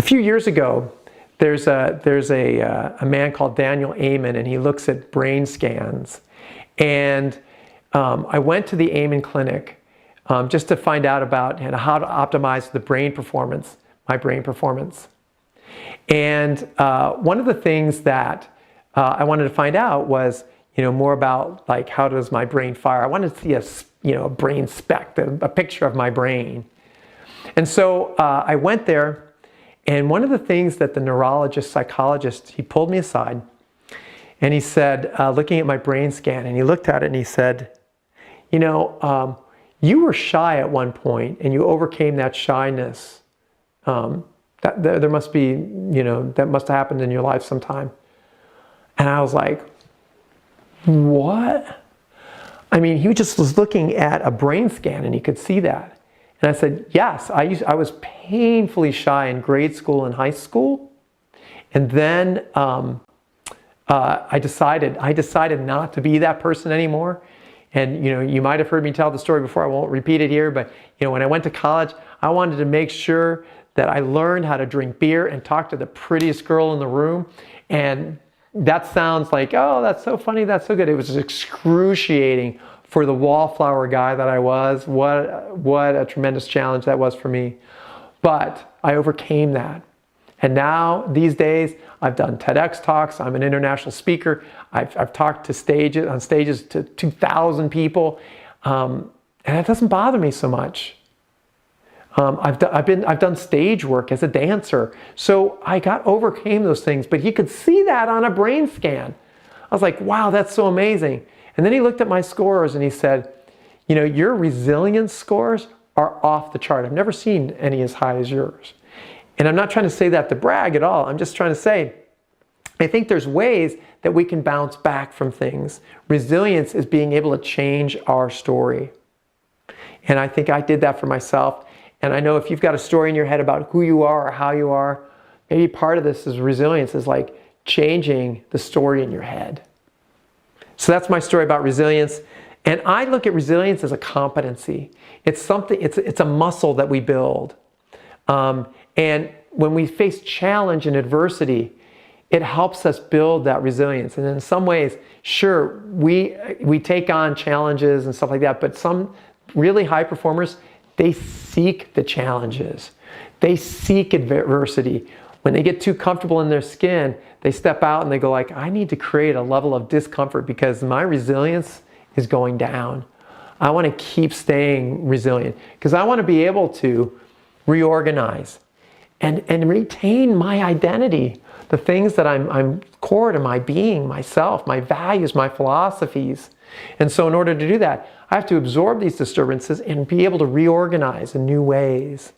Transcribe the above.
few years ago, there's a man called Daniel Amen, and he looks at brain scans. And I went to the Amen clinic just to find out about how to optimize the brain performance, my brain performance. And one of the things that I wanted to find out was, more about like, how does my brain fire? I wanted to see a brain SPECT, a picture of my brain. And so I went there, and one of the things that the neurologist, psychologist, he pulled me aside, and he said, looking at my brain scan, and he looked at it and he said, you were shy at one point, and you overcame that shyness. There must be, that must have happened in your life sometime. And I was like, what? I mean, he just was looking at a brain scan and he could see that. And I said, yes, I was painfully shy in grade school and high school. And then I decided not to be that person anymore. And you might have heard me tell the story before, I won't repeat it here, but when I went to college, I wanted to make sure that I learned how to drink beer and talk to the prettiest girl in the room. And that sounds like, oh, that's so funny, that's so good. It was excruciating for the wallflower guy that I was. What a tremendous challenge that was for me. But I overcame that. And now, these days, I've done TEDx talks. I'm an international speaker. I've talked on stages to 2,000 people. And it doesn't bother me so much. I've done stage work as a dancer. So I overcame those things, but he could see that on a brain scan. I was like, wow, that's so amazing. And then he looked at my scores and he said, your resilience scores are off the chart. I've never seen any as high as yours. And I'm not trying to say that to brag at all. I'm just trying to say, I think there's ways that we can bounce back from things. Resilience is being able to change our story. And I think I did that for myself. And I know if you've got a story in your head about who you are or how you are, maybe part of this is resilience, is like changing the story in your head. So that's my story about resilience. And I look at resilience as a competency. It's something, it's a muscle that we build. And when we face challenge and adversity, it helps us build that resilience. And in some ways, sure, we take on challenges and stuff like that, but some really high performers, they seek the challenges. They seek adversity. When they get too comfortable in their skin, they step out and they go like, I need to create a level of discomfort because my resilience is going down. I want to keep staying resilient because I want to be able to reorganize and retain my identity, the things that I'm core to my being, myself, my values, my philosophies. And so in order to do that, I have to absorb these disturbances and be able to reorganize in new ways.